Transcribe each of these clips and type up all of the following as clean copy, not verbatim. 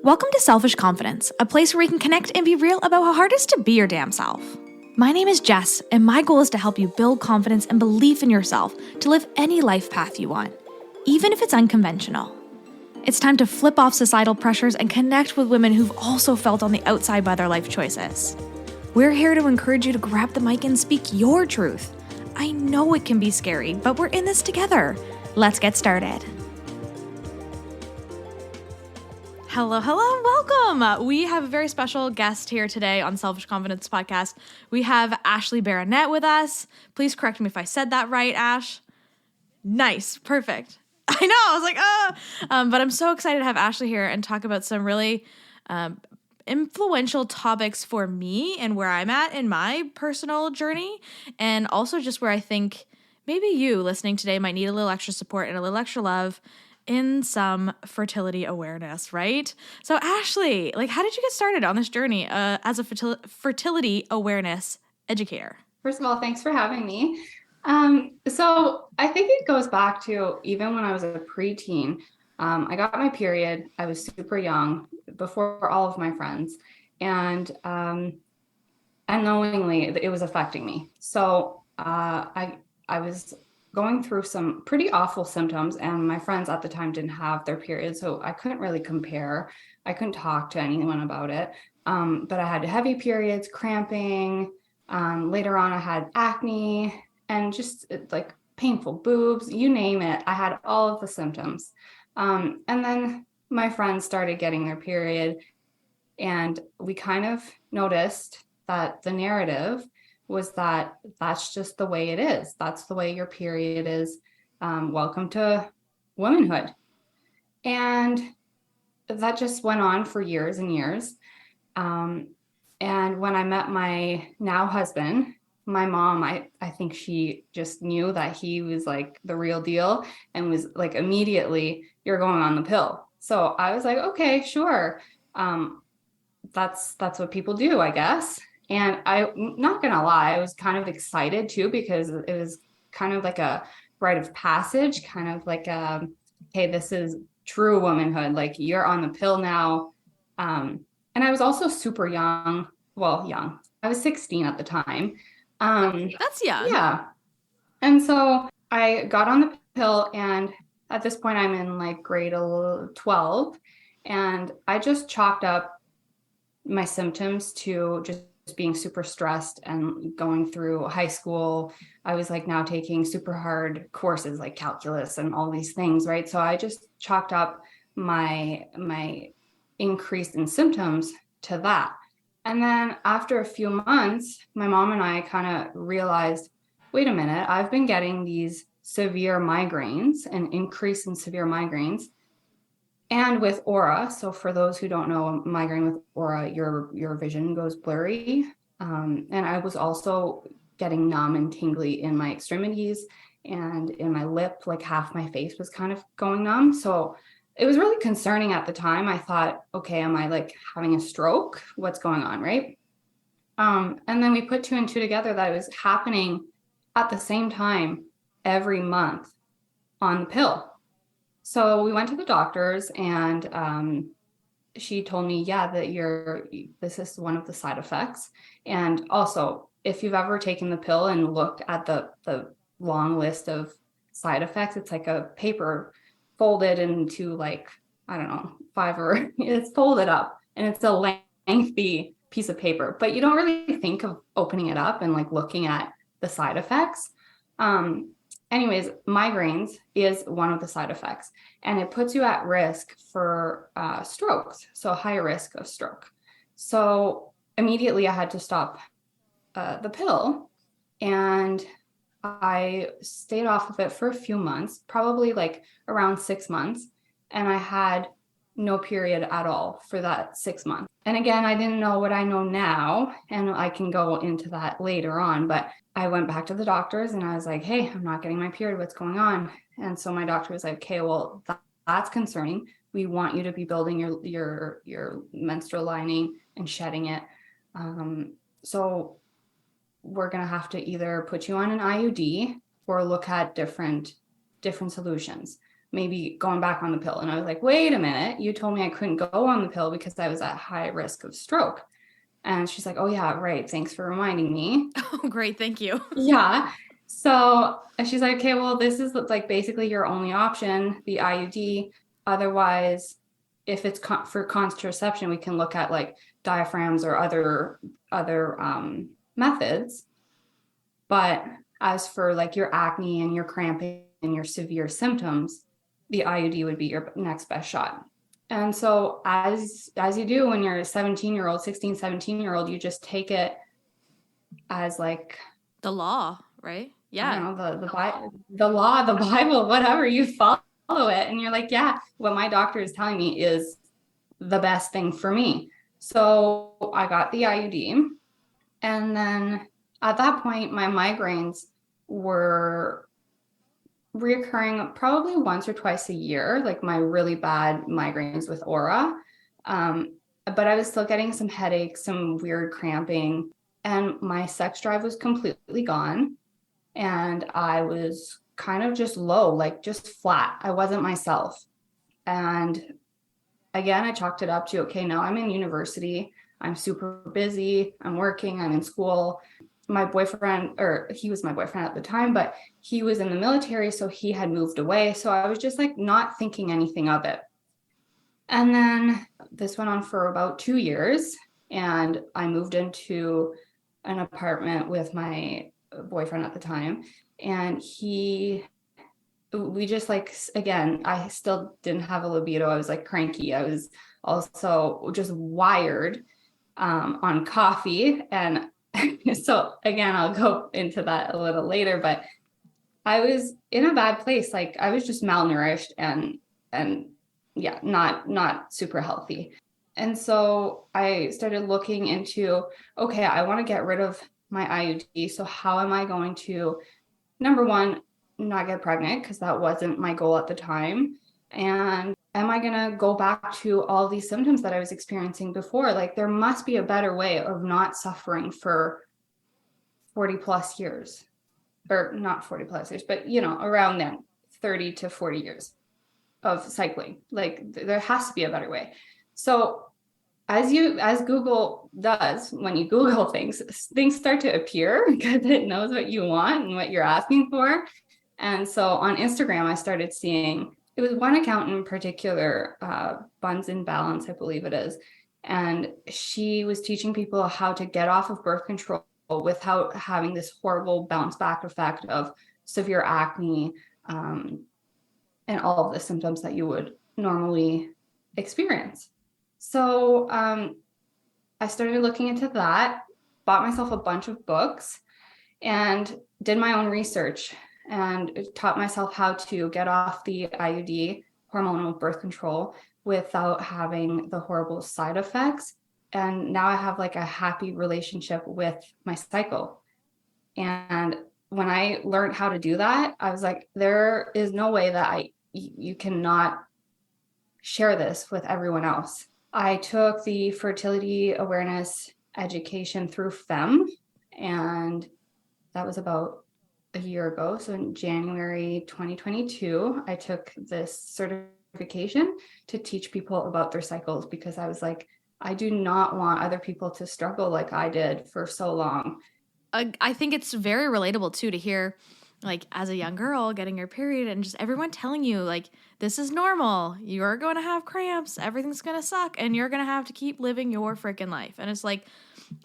Welcome to Selfish Confidence, a place where we can connect and be real about how hard it is to be your damn self. My name is Jess, and my goal is to help you build confidence and belief in yourself to live any life path you want, even if it's unconventional. It's time to flip off societal pressures and connect with women who've also felt on the outside by their life choices. We're here to encourage you to grab the mic and speak your truth. I know it can be scary, but we're in this together. Let's get started. Hello, welcome. We have a very special guest here today on Selfish Confidence Podcast. We have Ashley Baronette with us. Please correct me if I said that right, Ash. Nice, perfect. I know, I was like, but I'm so excited to have Ashley here and talk about some really influential topics for me and where I'm at in my personal journey, and also just where I think maybe you listening today might need a little extra support and a little extra love in some fertility awareness, right? So Ashley, how did you get started on this journey as a fertility awareness educator? First of all, thanks for having me. So I think it goes back to even when I was a preteen. I got my period. I was super young, before all of my friends, and unknowingly it was affecting me. So I was going through some pretty awful symptoms, and my friends at the time didn't have their period, so I couldn't really compare. I couldn't talk to anyone about it. But I had heavy periods, cramping. Later on, I had acne and just like painful boobs, you name it. I had all of the symptoms. And then my friends started getting their period, and we kind of noticed that the narrative was that that's just the way it is. That's the way your period is. Welcome to womanhood. And that just went on for years and years. And when I met my now husband, my mom, I think she just knew that he was like the real deal and was like, immediately, you're going on the pill. So I was like, okay, sure. That's what people do, I guess. And I'm not going to lie, I was kind of excited too, because it was kind of like a rite of passage, kind of like, hey, this is true womanhood. Like, you're on the pill now. And I was also super young. Well, young. I was 16 at the time. That's young. Yeah. And so I got on the pill, and at this point I'm in like grade 12, and I just chalked up my symptoms to just being super stressed and going through high school. I was like now taking super hard courses like calculus and all these things, right? So I just chalked up my increase in symptoms to that. And then after a few months, my mom and I kind of realized, wait a minute, I've been getting these severe migraines, an increase in severe migraines, and with aura. So for those who don't know, a migraine with aura, your vision goes blurry. And I was also getting numb and tingly in my extremities and in my lip, like half my face was kind of going numb. So it was really concerning at the time. I thought, okay, am I like having a stroke? What's going on, right? And then we put two and two together that it was happening at the same time every month on the pill. So we went to the doctors, and she told me, yeah, that this is one of the side effects. And also, if you've ever taken the pill and looked at the long list of side effects, it's like a paper folded into like, I don't know, it's folded up, and it's a lengthy piece of paper, but you don't really think of opening it up and like looking at the side effects. Anyways, migraines is one of the side effects, and it puts you at risk for strokes, so high risk of stroke. So immediately I had to stop the pill, and I stayed off of it for a few months, probably like around 6 months, and I had no period at all for that 6 months. And again, I didn't know what I know now, and I can go into that later on, but I went back to the doctors and I was like, hey, I'm not getting my period. What's going on? And so my doctor was like, okay, well, that's concerning. We want you to be building your menstrual lining and shedding it. So we're going to have to either put you on an IUD or look at different solutions. maybe going back on the pill. And I was like, wait a minute, you told me I couldn't go on the pill because I was at high risk of stroke. And she's like, oh yeah, right. Thanks for reminding me. Oh, great. Thank you. Yeah. So she's like, okay, well, this is like basically your only option, the IUD. Otherwise, if it's for contraception, we can look at like diaphragms or other methods. But as for like your acne and your cramping and your severe symptoms, the IUD would be your next best shot. And so as you do when you're a 17-year-old, 16, 17-year-old, you just take it as like the law, right? Yeah. I don't know, the law, the Bible, whatever, you follow it. And you're like, yeah, what my doctor is telling me is the best thing for me. So I got the IUD. And then at that point, my migraines were reoccurring probably once or twice a year, like my really bad migraines with aura. But I was still getting some headaches, some weird cramping, and my sex drive was completely gone. And I was kind of just low, like just flat. I wasn't myself. And again, I chalked it up to, okay, now I'm in university. I'm super busy. I'm working. I'm in school. My boyfriend, or he was my boyfriend at the time, but he was in the military, so he had moved away. So I was just like not thinking anything of it. And then this went on for about 2 years, and I moved into an apartment with my boyfriend at the time, and we just like, again, I still didn't have a libido. I was like cranky. I was also just wired on coffee. And so again, I'll go into that a little later, but I was in a bad place. Like I was just malnourished and yeah, not super healthy. And so I started looking into, okay, I want to get rid of my IUD. So how am I going to, number one, not get pregnant, because that wasn't my goal at the time? And am I going to go back to all these symptoms that I was experiencing before? Like there must be a better way of not suffering for 40 plus years, or not 40 plus years, but around then, 30 to 40 years of cycling. Like there has to be a better way. So as Google does, when you Google things start to appear because it knows what you want and what you're asking for. And so on Instagram, I started seeing, it was one account in particular, Buns in Balance, I believe it is. And she was teaching people how to get off of birth control without having this horrible bounce back effect of severe acne, and all of the symptoms that you would normally experience. So I started looking into that, bought myself a bunch of books, and did my own research and taught myself how to get off the IUD, hormonal birth control, without having the horrible side effects. And now I have like a happy relationship with my cycle. And when I learned how to do that, I was like, there is no way that you cannot share this with everyone else. I took the Fertility Awareness Education through FEMM, and that was about a year ago. So in January 2022, I took this certification to teach people about their cycles, because I was like, I do not want other people to struggle like I did for so long. I think it's very relatable too to hear, like, as a young girl getting your period and just everyone telling you, like, this is normal. You're going to have cramps. Everything's going to suck. And you're going to have to keep living your freaking life. And it's like,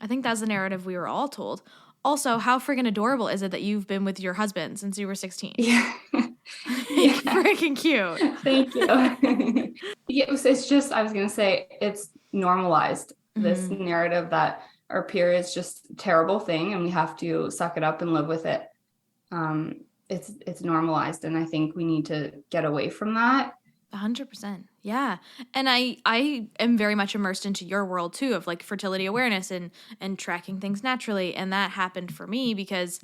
I think that's the narrative we were all told. Also, how freaking adorable is it that you've been with your husband since you were 16? Yeah. Yeah. Freaking cute. Thank you. Yeah, it's just, I was going to say, it's normalized, this narrative that our period is just a terrible thing and we have to suck it up and live with it. It's normalized, and I think we need to get away from that. 100%. Yeah. And I am very much immersed into your world too, of like fertility awareness and tracking things naturally. And that happened for me because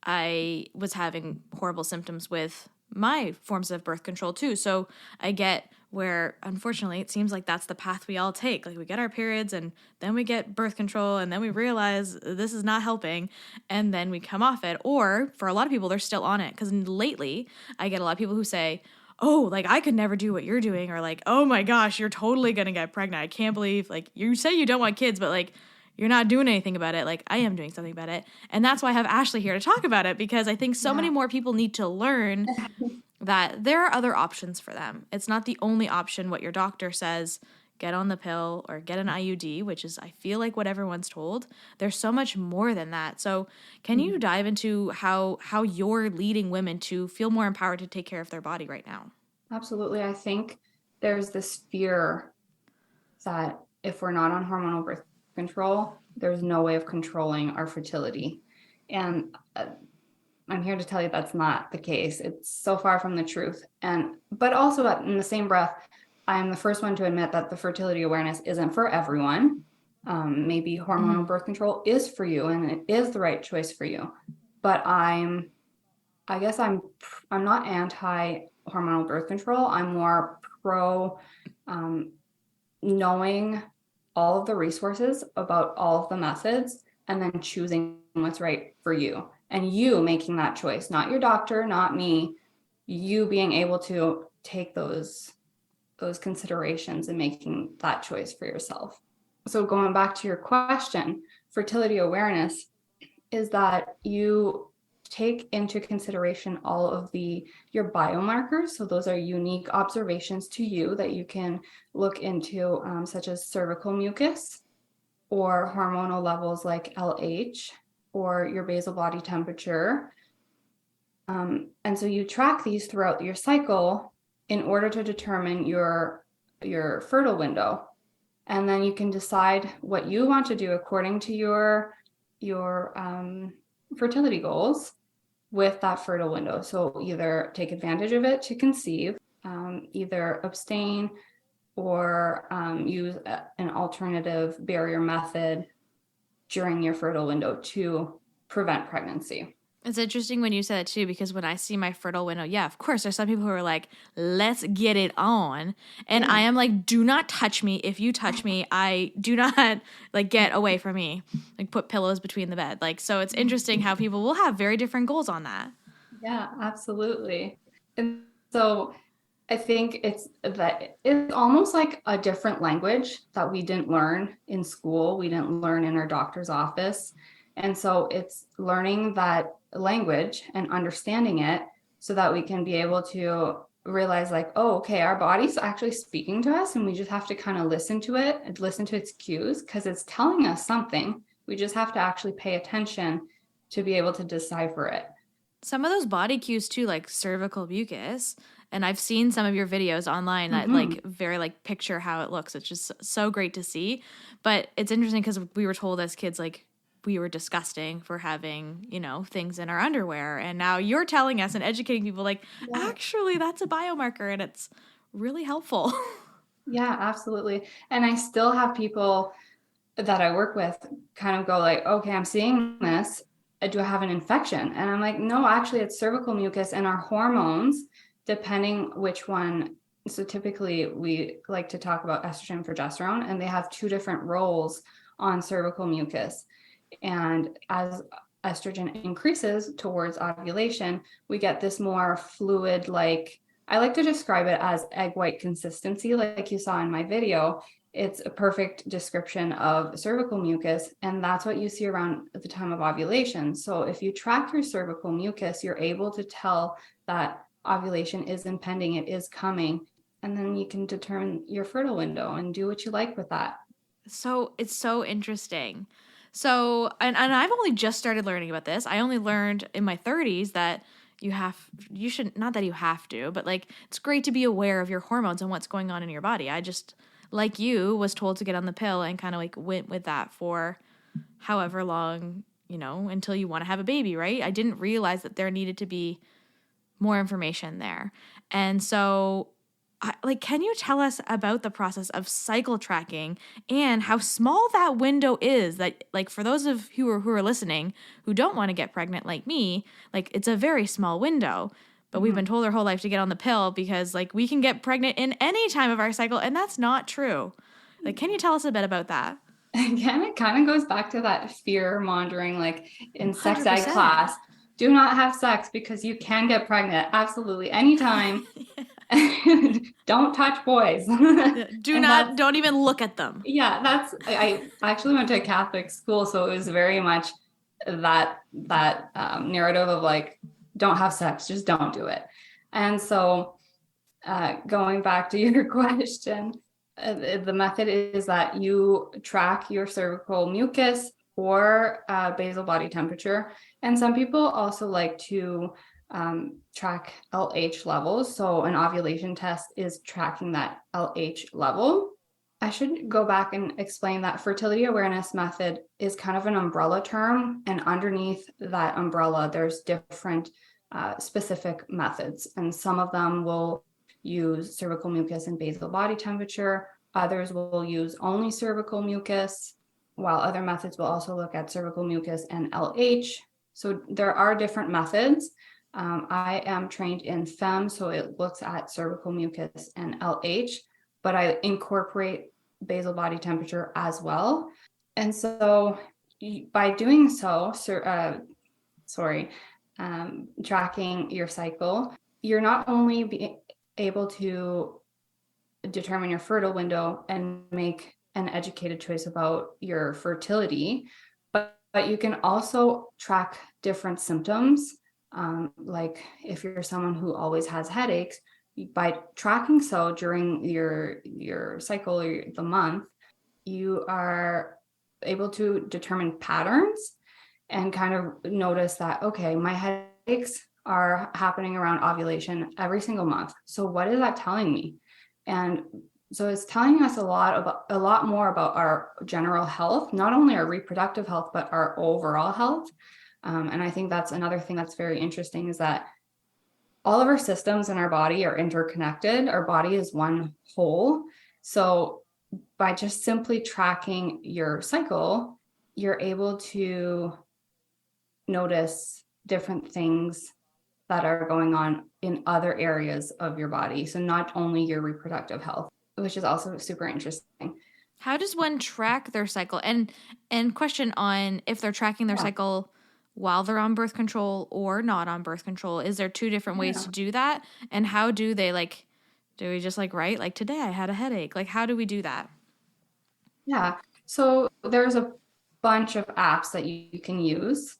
I was having horrible symptoms with my forms of birth control too. So I get where, unfortunately, it seems like that's the path we all take. Like we get our periods and then we get birth control and then we realize this is not helping and then we come off it. Or for a lot of people, they're still on it. Because lately I get a lot of people who say, oh, like I could never do what you're doing, or like, oh my gosh, you're totally going to get pregnant. I can't believe, like, you say you don't want kids, but like you're not doing anything about it. Like I am doing something about it. And that's why I have Ashley here to talk about it, because I think so many more people need to learn that there are other options for them. It's not the only option what your doctor says, get on the pill or get an IUD, which is, I feel like, what everyone's told. There's so much more than that. So can you dive into how you're leading women to feel more empowered to take care of their body right now? Absolutely. I think there's this fear that if we're not on hormonal birth control, there's no way of controlling our fertility. And I'm here to tell you that's not the case. It's so far from the truth. But also in the same breath, I'm the first one to admit that the fertility awareness isn't for everyone. Maybe hormonal birth control is for you and it is the right choice for you. But I guess I'm not anti hormonal birth control. I'm more pro knowing all of the resources about all of the methods and then choosing what's right for you. And you making that choice, not your doctor, not me, you being able to take those considerations and making that choice for yourself. So going back to your question, fertility awareness is that you take into consideration all of your biomarkers. So those are unique observations to you that you can look into, such as cervical mucus or hormonal levels like LH, or your basal body temperature. And so you track these throughout your cycle in order to determine your fertile window. And then you can decide what you want to do according to your fertility goals with that fertile window. So either take advantage of it to conceive, either abstain, or use an alternative barrier method during your fertile window to prevent pregnancy. It's interesting when you said it too, because when I see my fertile window, yeah, of course, there's some people who are like, let's get it on. And I am like, do not touch me. If you touch me, I do not, like, get away from me. Like, put pillows between the bed. Like, so it's interesting how people will have very different goals on that. Yeah, absolutely. And so I think it's almost like a different language that we didn't learn in school. We didn't learn in our doctor's office. And so it's learning that language and understanding it so that we can be able to realize, like, oh, okay, our body's actually speaking to us and we just have to kind of listen to it and listen to its cues because it's telling us something. We just have to actually pay attention to be able to decipher it. Some of those body cues too, like cervical mucus, and I've seen some of your videos online that like very like picture how it looks. It's just so great to see. But it's interesting because we were told as kids, like, we were disgusting for having, you know, things in our underwear. And now you're telling us and educating people, like, actually, that's a biomarker and it's really helpful. Yeah, absolutely. And I still have people that I work with kind of go like, okay, I'm seeing this. Do I have an infection? And I'm like, no, actually, it's cervical mucus and our hormones, depending which one. So typically we like to talk about estrogen and progesterone, and they have two different roles on cervical mucus. And as estrogen increases towards ovulation, we get this more fluid, like, I like to describe it as egg white consistency, like you saw in my video. It's a perfect description of cervical mucus, and that's what you see around the time of ovulation. So if you track your cervical mucus, you're able to tell that ovulation is impending, it is coming, and then you can determine your fertile window and do what you like with that. So it's so interesting. So, and I've only just started learning about this. I only learned in my 30s that you should, not that you have to, but like, it's great to be aware of your hormones and what's going on in your body. I just, like you, was told to get on the pill and kind of like went with that for however long, you know, until you want to have a baby, right? I didn't realize that there needed to be more information there. And so, can you tell us about the process of cycle tracking and how small that window is? That, like, for those of who are listening who don't want to get pregnant like me, like, it's a very small window. But we've been told our whole life to get on the pill because, like, we can get pregnant in any time of our cycle, and that's not true. Like, can you tell us a bit about that? Again, it kind of goes back to that fear mongering, like in sex ed 100%. class. Do not have sex because you can get pregnant. Absolutely. Anytime. Don't touch boys. Don't even look at them. Yeah, I actually went to a Catholic school, so it was very much that narrative of like, don't have sex, just don't do it. And so going back to your question, the method is that you track your cervical mucus or basal body temperature. And some people also like to track LH levels. So an ovulation test is tracking that LH level. I should go back and explain that fertility awareness method is kind of an umbrella term. And underneath that umbrella, there's different specific methods. And some of them will use cervical mucus and basal body temperature. Others will use only cervical mucus, while other methods will also look at cervical mucus and LH. So there are different methods. I am trained in FEMM, so it looks at cervical mucus and LH, but I incorporate basal body temperature as well. And so by doing so, tracking your cycle, you're not only able to determine your fertile window and make an educated choice about your fertility, but you can also track different symptoms. Like if you're someone who always has headaches, by tracking so during your cycle or the month, you are able to determine patterns and kind of notice that, okay, my headaches are happening around ovulation every single month. So what is that telling me? And so it's telling us a lot more about our general health, not only our reproductive health, but our overall health. And I think that's another thing that's very interesting, is that all of our systems in our body are interconnected. Our body is one whole. So by just simply tracking your cycle, you're able to notice different things that are going on in other areas of your body. So not only your reproductive health, which is also super interesting. How does one track their cycle? And question on if they're tracking their cycle while they're on birth control or not on birth control. Is there two different ways to do that? And how do they do we just write like, today I had a headache? Like, how do we do that? Yeah. So there's a bunch of apps that you can use.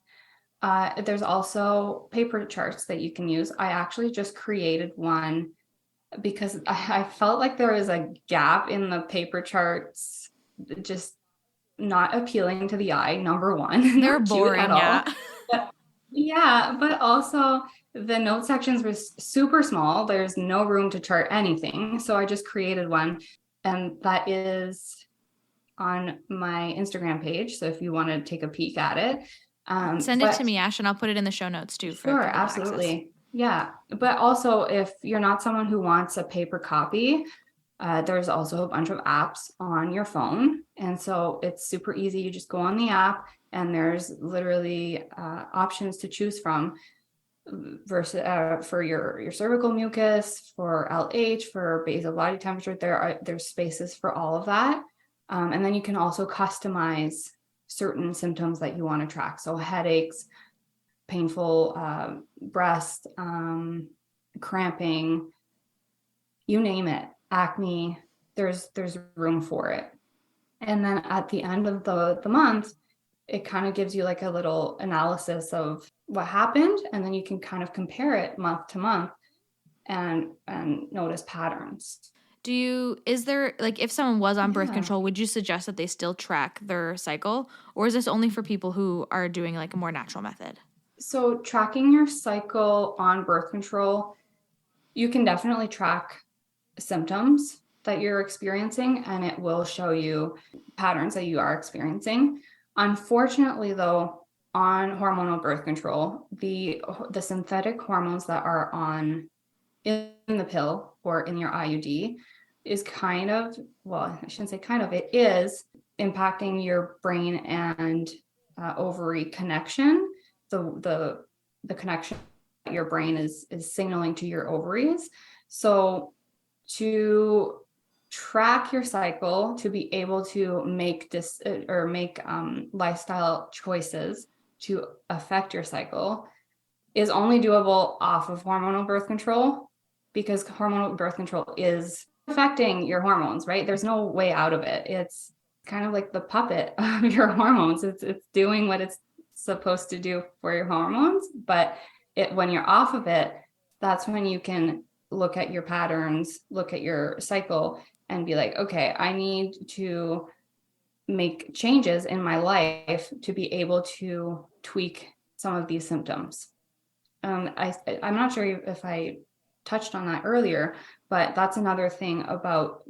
There's also paper charts that you can use. I actually just created one because I felt like there was a gap in the paper charts, just not appealing to the eye, number one. They're boring at all. But also the note sections were super small. There's no room to chart anything. So I just created one, and that is on my Instagram page. So if you want to take a peek at it, send it to me, Ash, and I'll put it in the show notes too. Sure, absolutely. Yeah. But also, if you're not someone who wants a paper copy, there's also a bunch of apps on your phone. And so it's super easy. You just go on the app and there's literally options to choose from versus for your cervical mucus, for LH, for basal body temperature. There's spaces for all of that. And then you can also customize certain symptoms that you want to track. So headaches, painful breast, cramping, you name it, acne, there's room for it. And then at the end of the month, it kind of gives you like a little analysis of what happened. And then you can kind of compare it month to month and notice patterns. Is there, if someone was on birth control, would you suggest that they still track their cycle? Or is this only for people who are doing a more natural method? So tracking your cycle on birth control, you can definitely track symptoms that you're experiencing, and it will show you patterns that you are experiencing. Unfortunately, though, on hormonal birth control, the synthetic hormones that are in the pill or in your IUD is it is impacting your brain and ovary connection. The connection that your brain is signaling to your ovaries. So to track your cycle, to be able to make lifestyle choices to affect your cycle, is only doable off of hormonal birth control. because hormonal birth control is affecting your hormones, right? There's no way out of it. It's kind of like the puppet of your hormones. It's doing what it's supposed to do for your hormones, but when you're off of it, that's when you can look at your patterns, look at your cycle, and be like, okay, I need to make changes in my life to be able to tweak some of these symptoms. I'm not sure if I touched on that earlier, but that's another thing about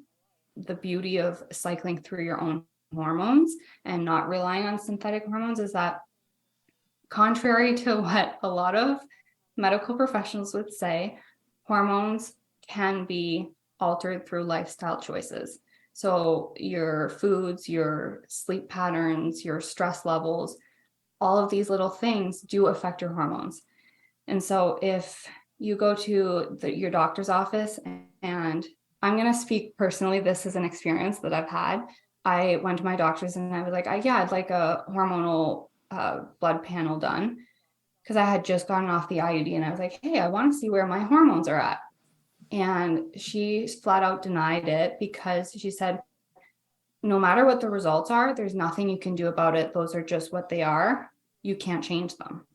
the beauty of cycling through your own hormones and not relying on synthetic hormones is that, contrary to what a lot of medical professionals would say, hormones can be altered through lifestyle choices. So your foods, your sleep patterns, your stress levels, all of these little things do affect your hormones. And so if you go to your doctor's office, and I'm going to speak personally, this is an experience that I've had. I went to my doctor's and I was like, I'd like a hormonal blood panel done, because I had just gotten off the IUD and I was like, hey, I want to see where my hormones are at. And she flat out denied it because she said, no matter what the results are, there's nothing you can do about it. Those are just what they are. You can't change them.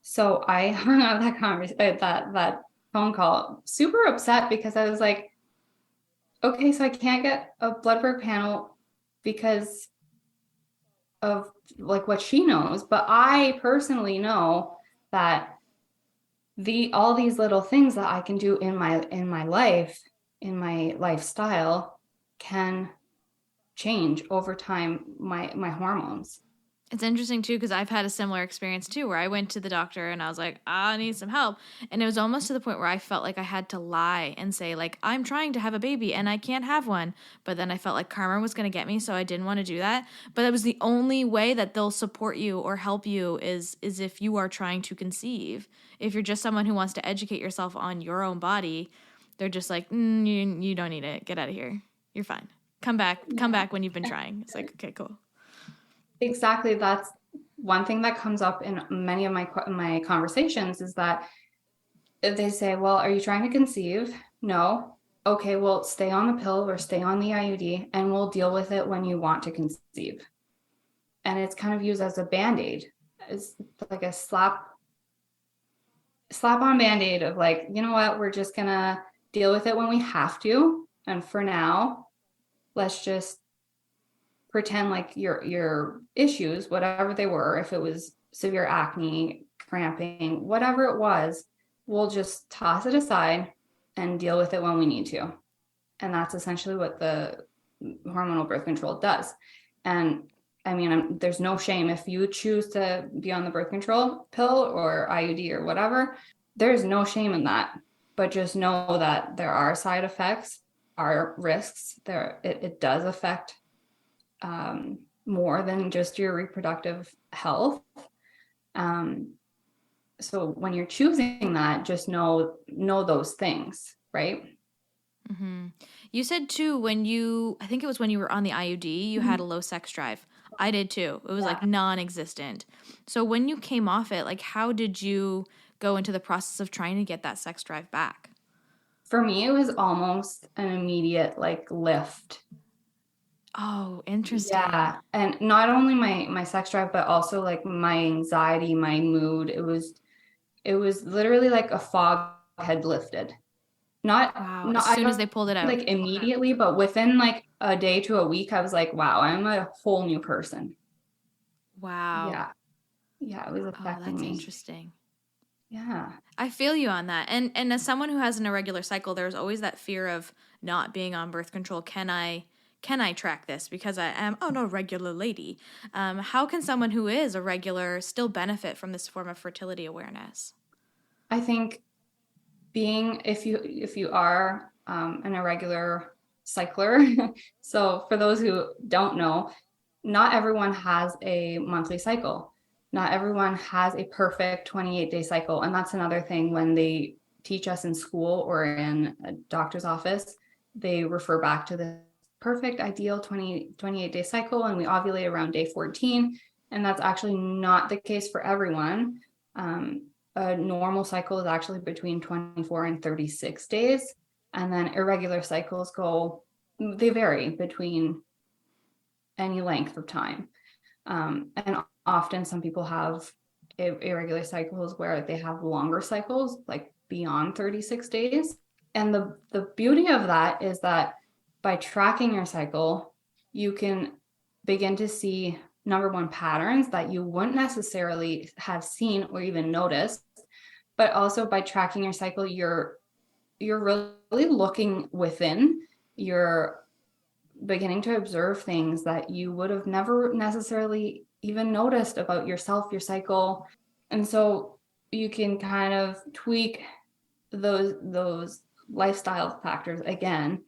So I hung up that phone call, super upset, because I was like, okay, so I can't get a blood work panel because of like what she knows, but I personally know that all these little things that I can do in my life, in my lifestyle, can change over time my hormones. It's interesting too, because I've had a similar experience too, where I went to the doctor and I was like, I need some help. And it was almost to the point where I felt like I had to lie and say, like, I'm trying to have a baby and I can't have one. But then I felt like karma was going to get me, so I didn't want to do that. But it was the only way that they'll support you or help you is if you are trying to conceive. If you're just someone who wants to educate yourself on your own body, they're just like, you don't need it. Get out of here. You're fine. Come back when you've been trying. It's like, okay, cool. Exactly. That's one thing that comes up in many of my conversations, is that they say, well, are you trying to conceive? No. Okay, well, stay on the pill or stay on the IUD and we'll deal with it when you want to conceive. And it's kind of used as a Band-Aid. It's like a slap on Band-Aid of like, you know what, we're just gonna deal with it when we have to. And for now, let's just pretend like your issues, whatever they were, if it was severe acne, cramping, whatever it was, we'll just toss it aside and deal with it when we need to. And that's essentially what the hormonal birth control does. And I mean, there's no shame if you choose to be on the birth control pill or IUD or whatever. There's no shame in that, but just know that there are side effects, are risks. It does affect more than just your reproductive health. So when you're choosing that, just know those things, right? Mm-hmm. You said too, I think it was when you were on the IUD, you had a low sex drive. I did too. It was like non-existent. So when you came off it, like how did you go into the process of trying to get that sex drive back? For me, it was almost an immediate like lift. Oh, interesting. Yeah. And not only my sex drive, but also like my anxiety, my mood. It was literally like a fog had lifted. Wow. As soon as they pulled it out. Like immediately, but within like a day to a week, I was like, wow, I'm a whole new person. Wow. Yeah. Yeah. It was affecting that's me. Interesting. Yeah. I feel you on that. And as someone who has an irregular cycle, there's always that fear of not being on birth control. Can I track this because I am a regular lady? How can someone who is a regular still benefit from this form of fertility awareness? I think if you are an irregular cycler, so for those who don't know, not everyone has a monthly cycle. Not everyone has a perfect 28-day cycle. And that's another thing when they teach us in school or in a doctor's office, they refer back to the perfect ideal 28-day cycle, and we ovulate around day 14. And that's actually not the case for everyone. a normal cycle is actually between 24 and 36 days. And then irregular cycles they vary between any length of time. And often some people have irregular cycles where they have longer cycles, like beyond 36 days. And the beauty of that is that by tracking your cycle, you can begin to see, number one, patterns that you wouldn't necessarily have seen or even noticed. But also by tracking your cycle, you're really looking within. You're beginning to observe things that you would have never necessarily even noticed about yourself, your cycle. And so you can kind of tweak those lifestyle factors again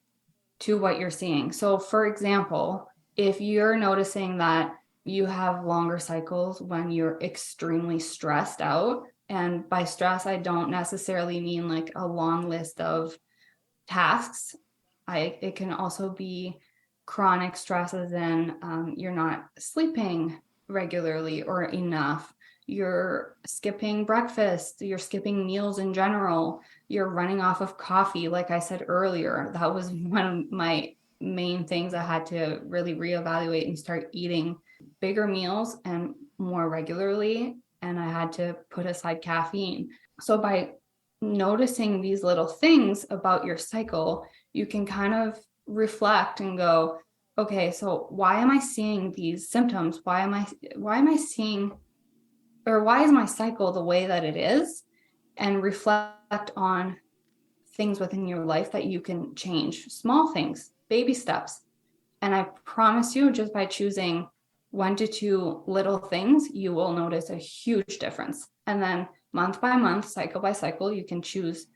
to what you're seeing. So for example, if you're noticing that you have longer cycles when you're extremely stressed out, and by stress, I don't necessarily mean like a long list of tasks. It can also be chronic stress, as in you're not sleeping regularly or enough. You're skipping breakfast. You're skipping meals in general. You're running off of coffee. Like I said earlier, that was one of my main things. I had to really reevaluate and start eating bigger meals and more regularly. And I had to put aside caffeine. So by noticing these little things about your cycle, you can kind of reflect and go, okay, so why am I seeing these symptoms? Why am I seeing, or why is my cycle the way that it is? And reflect on things within your life that you can change, small things, baby steps. And I promise you, just by choosing 1 to 2 little things, you will notice a huge difference. And then month by month, cycle by cycle, you can choose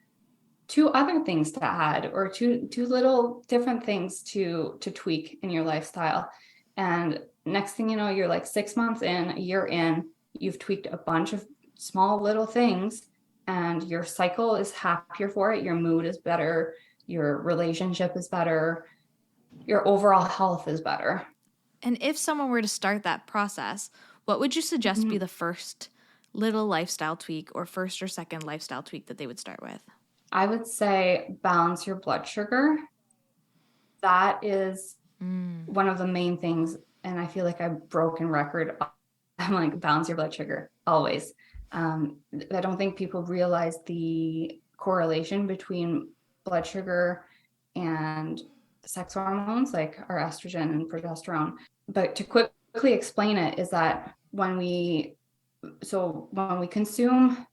2 other things to add, or two little different things to tweak in your lifestyle. And next thing you know, you're like 6 months in, a year in, you've tweaked a bunch of small little things, and your cycle is happier for it. Your mood is better. Your relationship is better. Your overall health is better. And if someone were to start that process, what would you suggest be the first little lifestyle tweak or first or second lifestyle tweak that they would start with? I would say balance your blood sugar. That is one of the main things. And I feel like I've broken record. I'm like, balance your blood sugar always. I don't think people realize the correlation between blood sugar and sex hormones, like our estrogen and progesterone. But to quickly explain it is that when we consume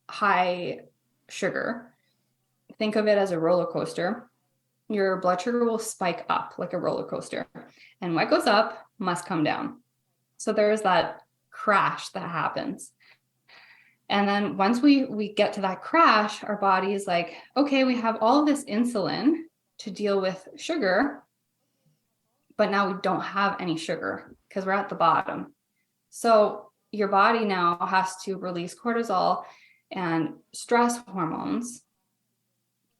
high sugar, think of it as a roller coaster. Your blood sugar will spike up like a roller coaster, and what goes up must come down. So there's that crash that happens. And then once we get to that crash, our body is like, okay, we have all of this insulin to deal with sugar, but now we don't have any sugar because we're at the bottom. So your body now has to release cortisol and stress hormones.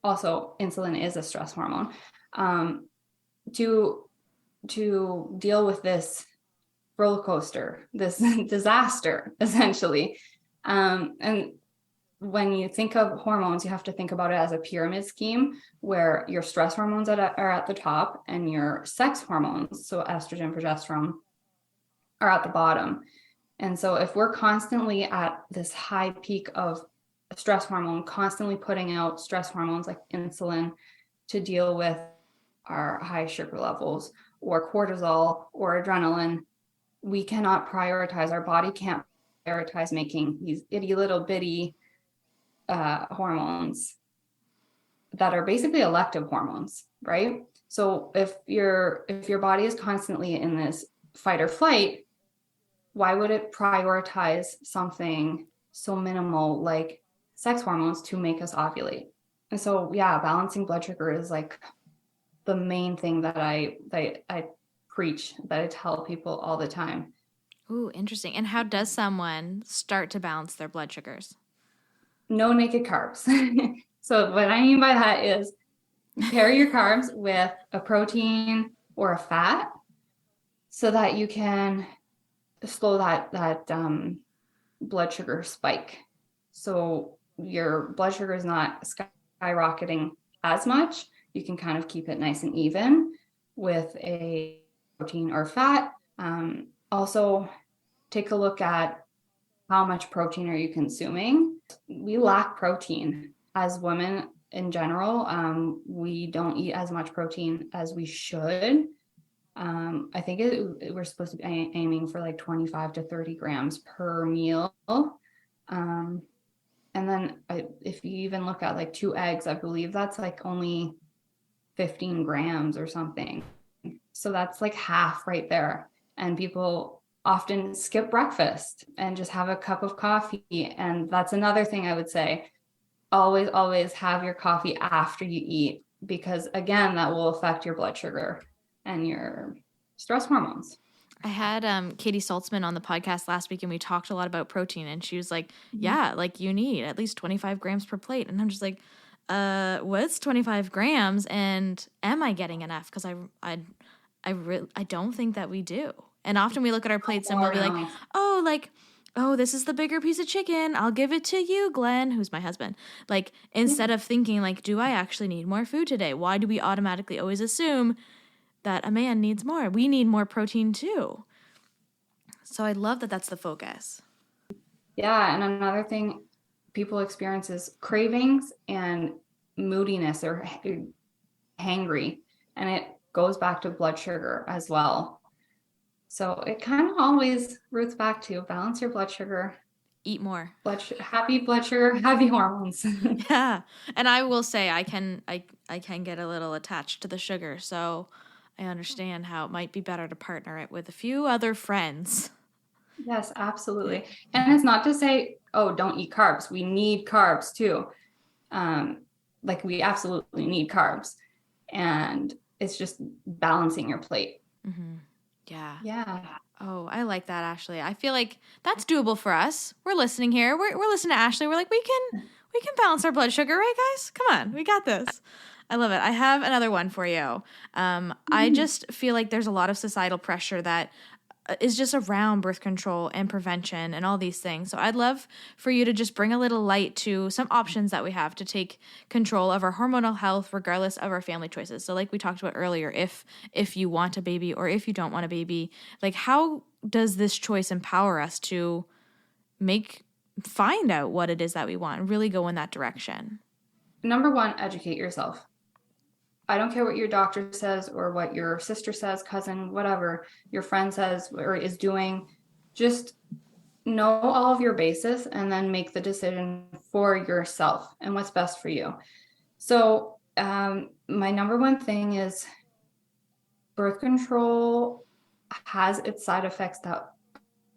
Also, insulin is a stress hormone, to deal with this roller coaster, this disaster, essentially. And when you think of hormones, you have to think about it as a pyramid scheme where your stress hormones are at the top and your sex hormones, so estrogen, progesterone, are at the bottom. And so if we're constantly at this high peak of stress hormone, constantly putting out stress hormones like insulin to deal with our high sugar levels, or cortisol or adrenaline, we cannot prioritize. Our body can't prioritize making these itty little bitty hormones that are basically elective hormones, right? So if your body is constantly in this fight or flight, why would it prioritize something so minimal like sex hormones to make us ovulate? And so, yeah, balancing blood sugar is like the main thing that I preach, that I tell people all the time. Ooh, interesting. And how does someone start to balance their blood sugars? No naked carbs. So what I mean by that is pair your carbs with a protein or a fat so that you can slow that blood sugar spike. So your blood sugar is not skyrocketing as much. You can kind of keep it nice and even with a protein or fat. Also, take a look at how much protein are you consuming. We lack protein as women in general. We don't eat as much protein as we should. I think we're supposed to be aiming for like 25 to 30 grams per meal. And then if you even look at like 2 eggs, I believe that's like only 15 grams or something. So that's like half right there. And people often skip breakfast and just have a cup of coffee. And that's another thing I would say. Always have your coffee after you eat, because again, that will affect your blood sugar and your stress hormones. I had Katie Saltzman on the podcast last week, and we talked a lot about protein, and she was like, yeah, like you need at least 25 grams per plate. And I'm just like, what's 25 grams? And am I getting enough? Because I don't think that we do. And often we look at our plates and we'll be like, oh, this is the bigger piece of chicken. I'll give it to you, Glenn, who's my husband. Like, instead of thinking like, do I actually need more food today? Why do we automatically always assume that a man needs more? We need more protein too. So I love that that's the focus. Yeah. And another thing people experience is cravings and moodiness or hangry. And it goes back to blood sugar as well. So it kind of always roots back to balance your blood sugar. Eat more. Happy blood sugar, happy hormones. Yeah. And I will say I can get a little attached to the sugar. So I understand how it might be better to partner it with a few other friends. Yes, absolutely. And it's not to say, oh, don't eat carbs. We need carbs too. Like we absolutely need carbs. And it's just balancing your plate. Mm-hmm. Yeah. Yeah. Oh, I like that, Ashley. I feel like that's doable for us. We're listening here. We're listening to Ashley. We're like, we can balance our blood sugar, right, guys? Come on, we got this. I love it. I have another one for you. I just feel like there's a lot of societal pressure that is just around birth control and prevention and all these things. So I'd love for you to just bring a little light to some options that we have to take control of our hormonal health, regardless of our family choices. So like we talked about earlier, if you want a baby or if you don't want a baby, like how does this choice empower us to find out what it is that we want and really go in that direction? Number one, educate yourself. I don't care what your doctor says or what your sister says, cousin, whatever your friend says or is doing. Just know all of your bases and then make the decision for yourself and what's best for you. So my number one thing is birth control has its side effects that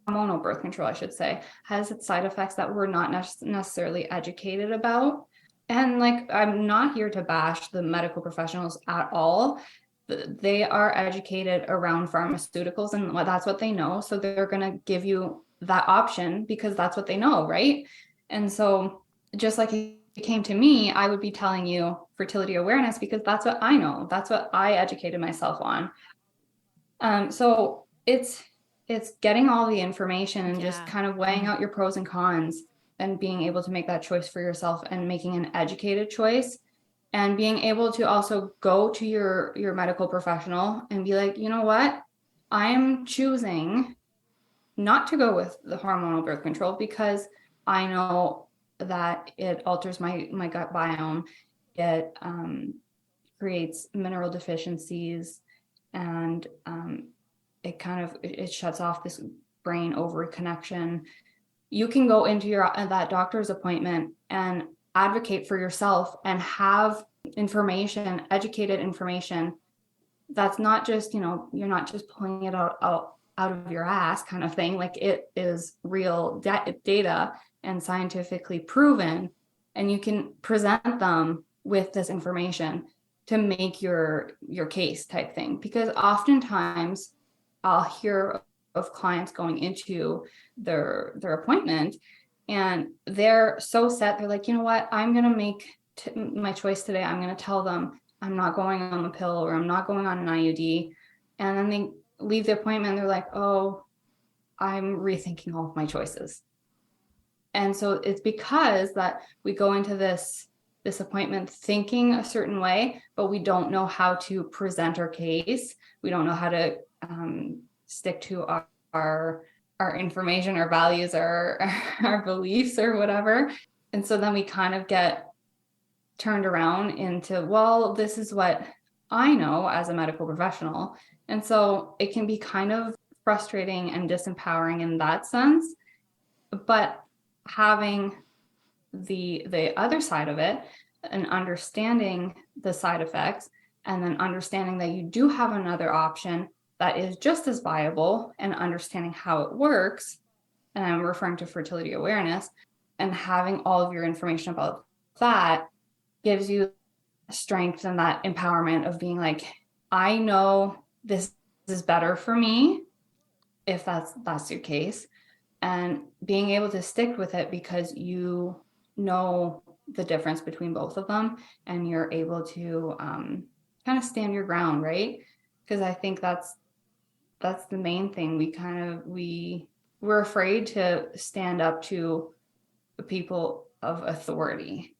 hormonal birth control, I should say, has its side effects that we're not necessarily educated about. And like, I'm not here to bash the medical professionals at all. They are educated around pharmaceuticals and that's what they know. So they're going to give you that option because that's what they know, right? And so just like it came to me, I would be telling you fertility awareness because that's what I know. That's what I educated myself on. So it's getting all the information and just kind of weighing out your pros and cons and being able to make that choice for yourself and making an educated choice and being able to also go to your medical professional and be like, you know what, I am choosing not to go with the hormonal birth control because I know that it alters my gut biome. It creates mineral deficiencies and it shuts off this brain ovary connection. You can go into that doctor's appointment and advocate for yourself and have educated information that's not just, you're not just pulling it out of your ass kind of thing. Like it is real data and scientifically proven, and you can present them with this information to make your case type thing. Because oftentimes I'll hear of clients going into their appointment and they're so set. They're like, you know what, I'm going to make my choice today. I'm going to tell them I'm not going on the pill or I'm not going on an IUD. And then they leave the appointment. They're like, oh, I'm rethinking all of my choices. And so it's because that we go into this appointment thinking a certain way, but we don't know how to present our case. We don't know how to stick to our information, our values, our beliefs or whatever. And so then we kind of get turned around into, well, this is what I know as a medical professional. And so it can be kind of frustrating and disempowering in that sense. But having the other side of it and understanding the side effects, and then understanding that you do have another option that is just as viable, and understanding how it works, and I'm referring to fertility awareness, and having all of your information about that gives you strength and that empowerment of being like, I know this is better for me, if that's your case, and being able to stick with it because you know the difference between both of them, and you're able to kind of stand your ground, right? Because I think that's the main thing. We're afraid to stand up to people of authority.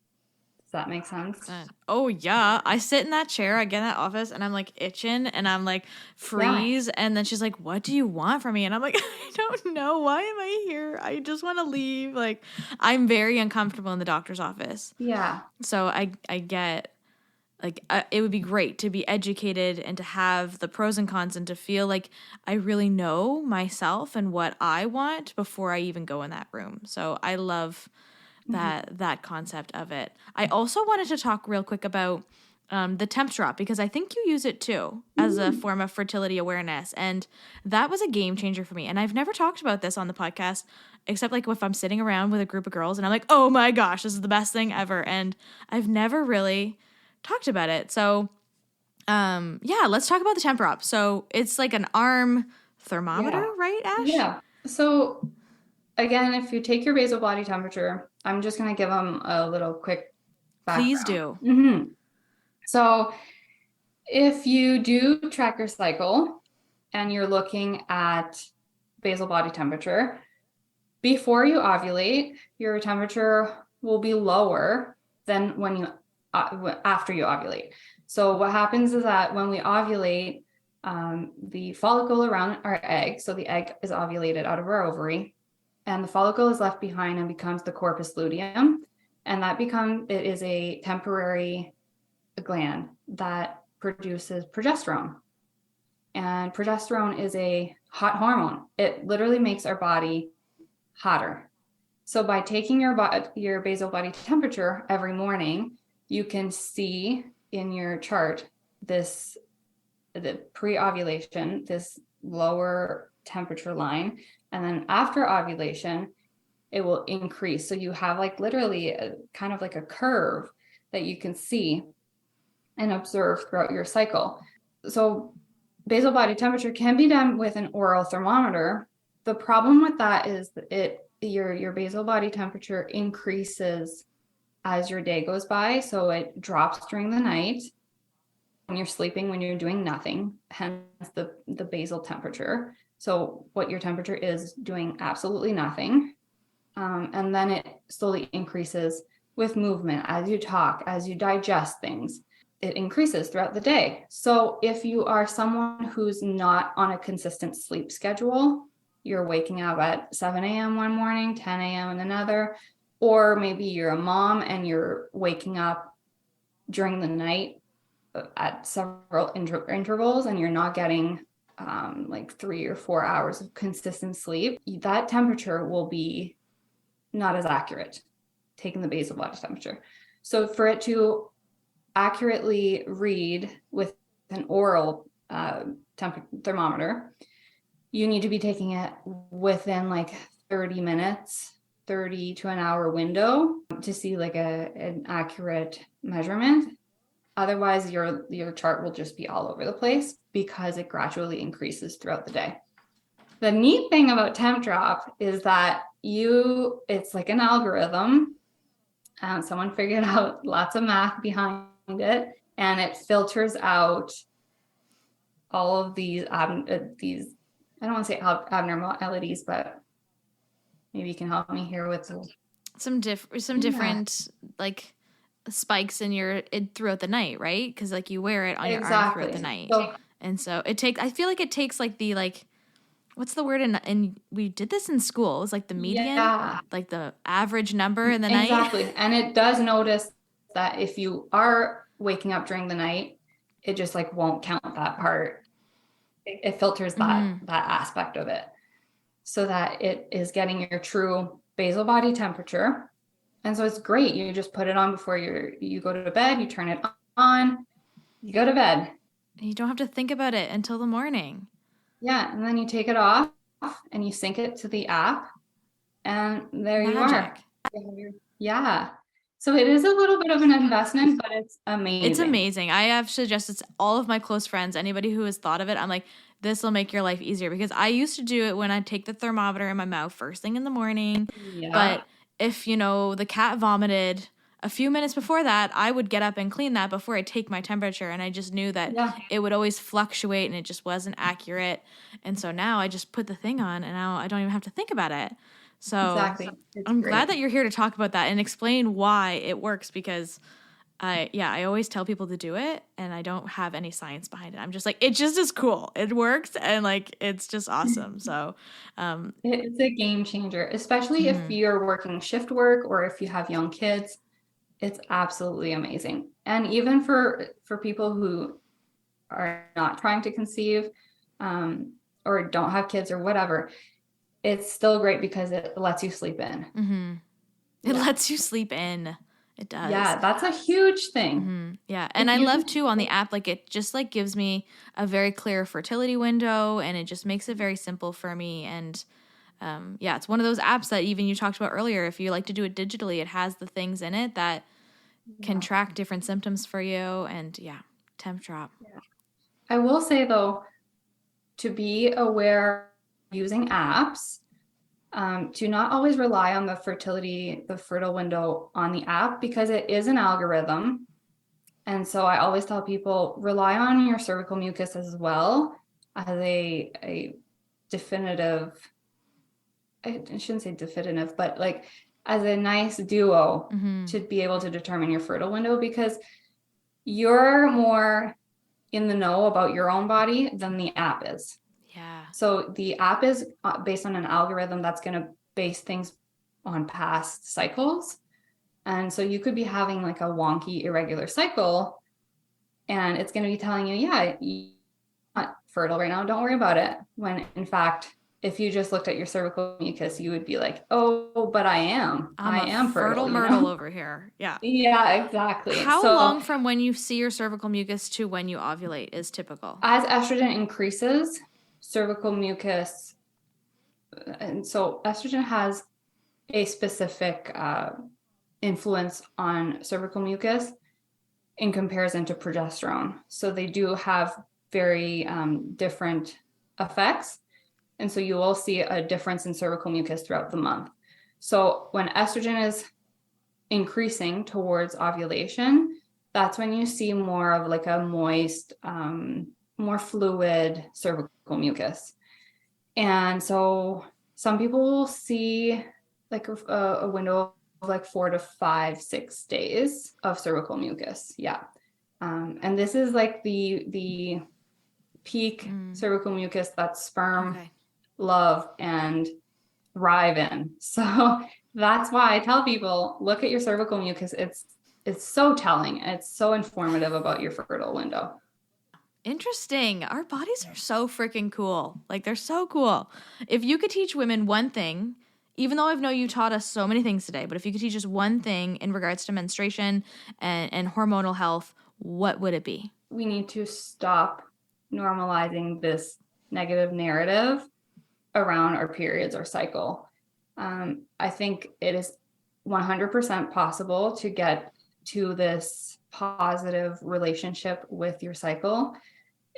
Does that make sense? Oh yeah. I sit in that chair, I get in that office, and I'm like itching, and I'm like freeze. Yeah. And then she's like, what do you want from me? And I'm like, I don't know. Why am I here? I just want to leave. Like, I'm very uncomfortable in the doctor's office. Yeah. So I get, like, it would be great to be educated and to have the pros and cons, and to feel like I really know myself and what I want before I even go in that room. So I love that concept of it. I also wanted to talk real quick about the temp drop, because I think you use it too as a form of fertility awareness. And that was a game changer for me. And I've never talked about this on the podcast, except like if I'm sitting around with a group of girls and I'm like, oh my gosh, this is the best thing ever. And I've never really talked about it. So yeah, let's talk about the temp drop. So it's like an arm thermometer, right, Ash? Yeah. So again, if you take your basal body temperature, I'm just going to give them a little quick background. Please do. Mm-hmm. So if you do track your cycle and you're looking at basal body temperature, before you ovulate, your temperature will be lower than when you after you ovulate. So what happens is that when we ovulate, the follicle around our egg, so the egg is ovulated out of our ovary, and the follicle is left behind and becomes the corpus luteum. And it is a temporary gland that produces progesterone. And progesterone is a hot hormone. It literally makes our body hotter. So by taking your basal body temperature every morning, you can see in your chart the pre-ovulation, this lower temperature line. And then after ovulation, it will increase. So you have like literally kind of like a curve that you can see and observe throughout your cycle. So basal body temperature can be done with an oral thermometer. The problem with that is your basal body temperature increases as your day goes by. So it drops during the night when you're sleeping, when you're doing nothing, hence the basal temperature. So what your temperature is doing absolutely nothing. And then it slowly increases with movement as you talk, as you digest things. It increases throughout the day. So if you are someone who's not on a consistent sleep schedule, you're waking up at 7 a.m. one morning, 10 a.m. another, or maybe you're a mom and you're waking up during the night at several intervals and you're not getting like 3 or 4 hours of consistent sleep, that temperature will be not as accurate, taking the basal body temperature. So for it to accurately read with an oral thermometer, you need to be taking it within like 30 minutes, 30 to an hour window to see like an accurate measurement. Otherwise, your chart will just be all over the place because it gradually increases throughout the day. The neat thing about temp drop is that it's like an algorithm. Someone figured out lots of math behind it, and it filters out all of these I don't want to say abnormalities, but maybe you can help me here with some different like spikes in throughout the night, right? Because like you wear it on your arm throughout the night. And so I feel like it takes like the like, what's the word in we did this in school. It was like the median, like the average number in the night. Exactly. And it does notice that if you are waking up during the night, it just like won't count that part. It filters that aspect of it so that it is getting your true basal body temperature. And so it's great. You just put it on before you go to bed, you turn it on, you go to bed. You don't have to think about it until the morning. Yeah. And then you take it off and you sync it to the app. And there Magic. You are. Yeah. So it is a little bit of an investment, but it's amazing. It's amazing. I have suggested to all of my close friends, anybody who has thought of it, I'm like, this will make your life easier. Because I used to do it when I'd take the thermometer in my mouth first thing in the morning. Yeah. But if, the cat vomited a few minutes before that, I would get up and clean that before I take my temperature. And I just knew that it would always fluctuate and it just wasn't accurate. And so now I just put the thing on and now I don't even have to think about it. So exactly. I'm glad that you're here to talk about that and explain why it works, because I always tell people to do it and I don't have any science behind it. I'm just like, it just is cool. It works and like, it's just awesome. So it's a game changer, especially if you're working shift work or if you have young kids. It's absolutely amazing. And even for people who are not trying to conceive or don't have kids or whatever, it's still great because it lets you sleep in. It lets you sleep in. It does. Yeah, that's a huge thing. Yeah. And I love too on the app, like it just like gives me a very clear fertility window and it just makes it very simple for me. And it's one of those apps that even you talked about earlier. If you like to do it digitally, it has the things in it that can track different symptoms for you. And temp drop. Yeah. I will say though, to be aware of using apps, do not always rely on the fertile window on the app because it is an algorithm. And so I always tell people rely on your cervical mucus as well as a definitive, I shouldn't say definitive, but like as a nice duo to be able to determine your fertile window, because you're more in the know about your own body than the app is. Yeah. So the app is based on an algorithm that's going to base things on past cycles. And so you could be having like a wonky, irregular cycle and it's going to be telling you, you're not fertile right now. Don't worry about it. When in fact, if you just looked at your cervical mucus, you would be like, oh, but I am fertile myrtle over here. Yeah. Yeah, exactly. How long from when you see your cervical mucus to when you ovulate is typical? As estrogen increases, cervical mucus, and so estrogen has a specific influence on cervical mucus in comparison to progesterone. So they do have very different effects. And so you will see a difference in cervical mucus throughout the month. So when estrogen is increasing towards ovulation, that's when you see more of like a moist, more fluid cervical mucus. And so some people will see like a window of like 4 to 5, 6 days of cervical mucus. Yeah. And this is like the peak cervical mucus that sperm love and thrive in. So that's why I tell people, look at your cervical mucus. It's so telling. It's so informative about your fertile window. Interesting. Our bodies are so freaking cool. Like they're so cool. If you could teach women one thing, even though I know you taught us so many things today, but if you could teach us one thing in regards to menstruation and hormonal health, what would it be? We need to stop normalizing this negative narrative around our periods or cycle. I think it is 100% possible to get to this positive relationship with your cycle.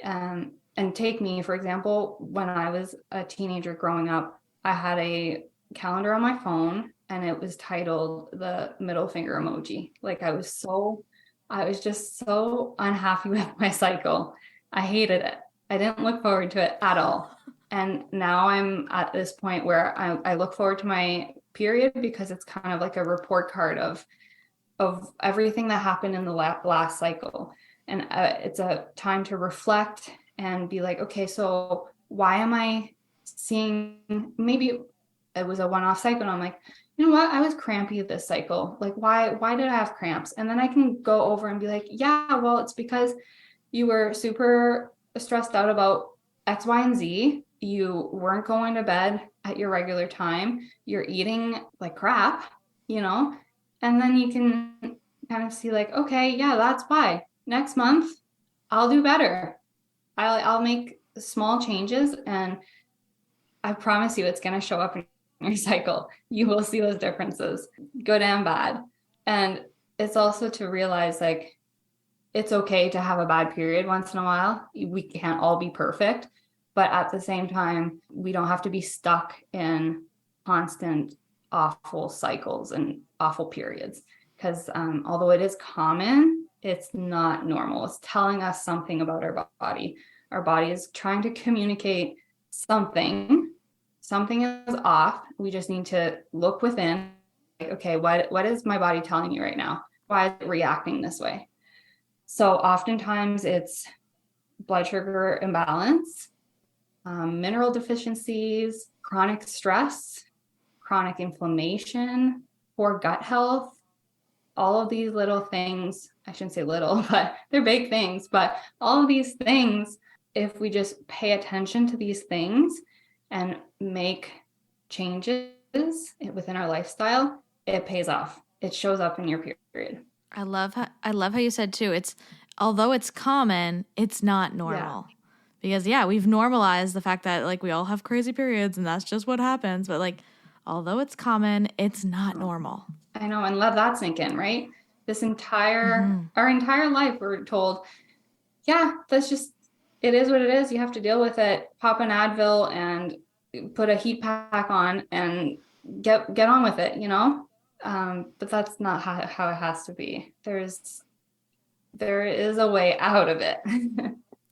And take me, for example, when I was a teenager growing up, I had a calendar on my phone and it was titled the middle finger emoji. Like I was just so unhappy with my cycle. I hated it. I didn't look forward to it at all. And now I'm at this point where I look forward to my period because it's kind of like a report card of everything that happened in the last cycle. And it's a time to reflect and be like, okay, so why am I seeing, maybe it was a one-off cycle, and I'm like, you know what, I was crampy this cycle. Like, why did I have cramps? And then I can go over and be like, yeah, well, it's because you were super stressed out about X, Y, and Z. You weren't going to bed at your regular time. You're eating like crap, you know? And then you can kind of see like, okay, yeah, that's why. Next month, I'll do better. I'll make small changes, and I promise you it's going to show up in your cycle. You will see those differences, good and bad. And it's also to realize like, it's okay to have a bad period once in a while. We can't all be perfect, but at the same time, we don't have to be stuck in constant awful cycles and awful periods. Because although it is common, it's not normal. It's telling us something about our body. Our body is trying to communicate something. Something is off. We just need to look within. Okay, what is my body telling me right now? Why is it reacting this way? So oftentimes it's blood sugar imbalance, mineral deficiencies, chronic stress, chronic inflammation, poor gut health. All of these little things, I shouldn't say little, but they're big things, but all of these things, if we just pay attention to these things and make changes within our lifestyle, it pays off. It shows up in your period. I love how you said too, although it's common, it's not normal. Yeah. Because we've normalized the fact that like we all have crazy periods and that's just what happens. But like, although it's common, it's not normal. I know, and let that sink in, right? Our entire life, we're told, that's just, it is what it is. You have to deal with it. Pop an Advil and put a heat pack on and get on with it, you know? But that's not how it has to be. There is a way out of it.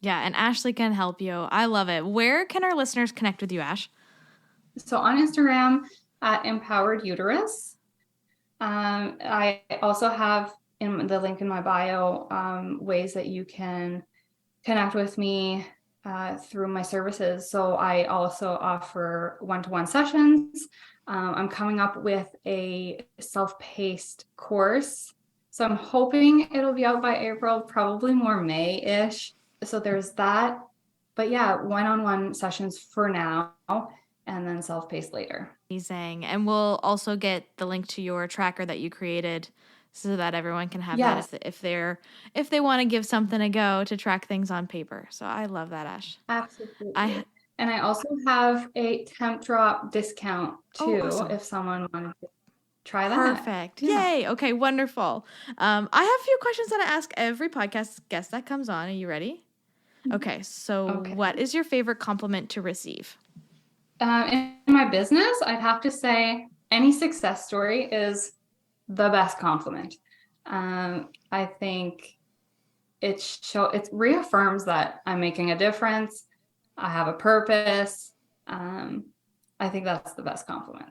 Yeah, and Ashley can help you. I love it. Where can our listeners connect with you, Ash? So on Instagram at Empowered Uterus. I also have in the link in my bio ways that you can connect with me through my services. So I also offer one-to-one sessions. I'm coming up with a self-paced course. So I'm hoping it'll be out by April, probably more May-ish. So there's that. But one-on-one sessions for now, and then self-paced later. Amazing. And we'll also get the link to your tracker that you created so that everyone can have that if they want to give something a go to track things on paper. So I love that, Ash. Absolutely. And I also have a temp drop discount too, awesome. If someone wanted to try that. Perfect. Yeah. Yay. Okay, wonderful. I have a few questions that I ask every podcast guest that comes on. Are you ready? Okay, so what is your favorite compliment to receive? In my business, I'd have to say any success story is the best compliment. I think it reaffirms that I'm making a difference. I have a purpose. I think that's the best compliment.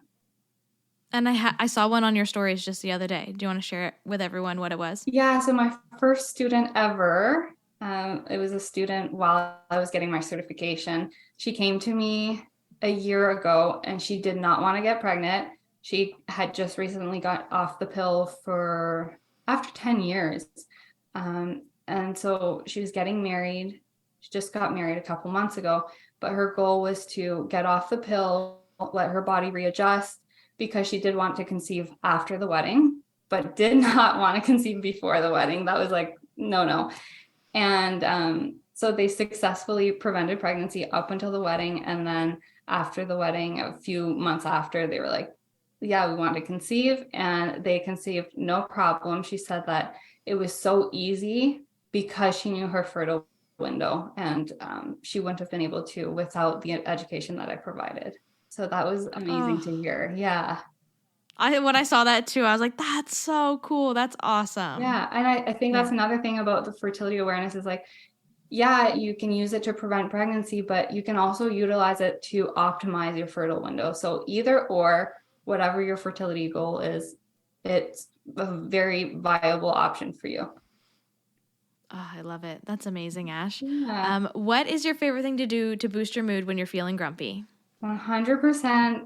And I saw one on your stories just the other day. Do you want to share it with everyone what it was? Yeah, so my first student ever, it was a student while I was getting my certification. She came to me a year ago and she did not want to get pregnant. She had just recently got off the pill after 10 years. And so she was getting married. She just got married a couple months ago, but her goal was to get off the pill, let her body readjust, because she did want to conceive after the wedding, but did not want to conceive before the wedding. That was like, no. And so they successfully prevented pregnancy up until the wedding. And then after the wedding, a few months after, they were like, we want to conceive. And they conceived no problem. She said that it was so easy because she knew her fertile window, and she wouldn't have been able to without the education that I provided. So that was amazing to hear. Yeah. When I saw that too, I was like, that's so cool. That's awesome. Yeah. And I think that's another thing about the fertility awareness is like, you can use it to prevent pregnancy, but you can also utilize it to optimize your fertile window. So either or, whatever your fertility goal is, it's a very viable option for you. Oh, I love it. That's amazing, Ash. Yeah. What is your favorite thing to do to boost your mood when you're feeling grumpy? 100%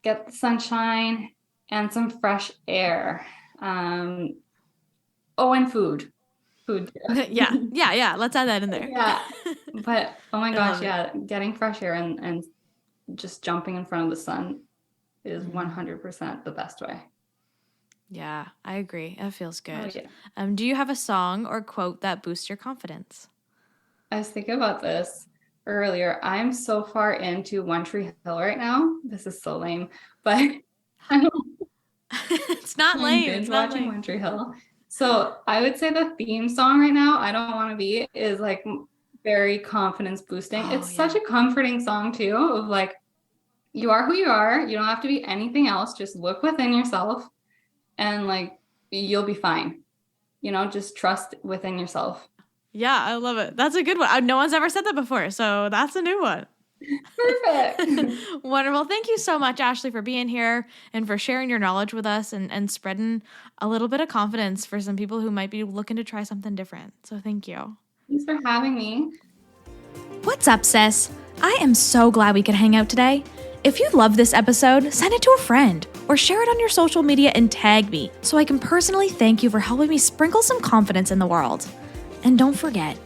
get the sunshine and some fresh air. And food. Food too. Yeah. Let's add that in there. Yeah. But oh my I gosh, love it. yeah, getting fresh air and just jumping in front of the sun is 100% the best way. Yeah, I agree. It feels good. Oh, yeah. Do you have a song or quote that boosts your confidence? I was thinking about this earlier. I'm so far into One Tree Hill right now. This is so lame, but I'm It's not lame. binge It's not watching lame. One Tree Hill. So I would say the theme song right now, I Don't Want to Be, is like very confidence boosting. Oh, It's such a comforting song too, of like, you are who you are. You don't have to be anything else. Just look within yourself and like, you'll be fine. Just trust within yourself. Yeah, I love it. That's a good one. No one's ever said that before, so that's a new one. Perfect. Wonderful. Thank you so much, Ashley, for being here and for sharing your knowledge with us and spreading a little bit of confidence for some people who might be looking to try something different. So thank you. Thanks for having me. What's up, sis? I am so glad we could hang out today. If you loved this episode, send it to a friend or share it on your social media and tag me so I can personally thank you for helping me sprinkle some confidence in the world. And don't forget,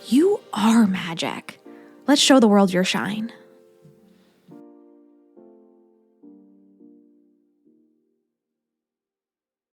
you are magic. Let's show the world your shine.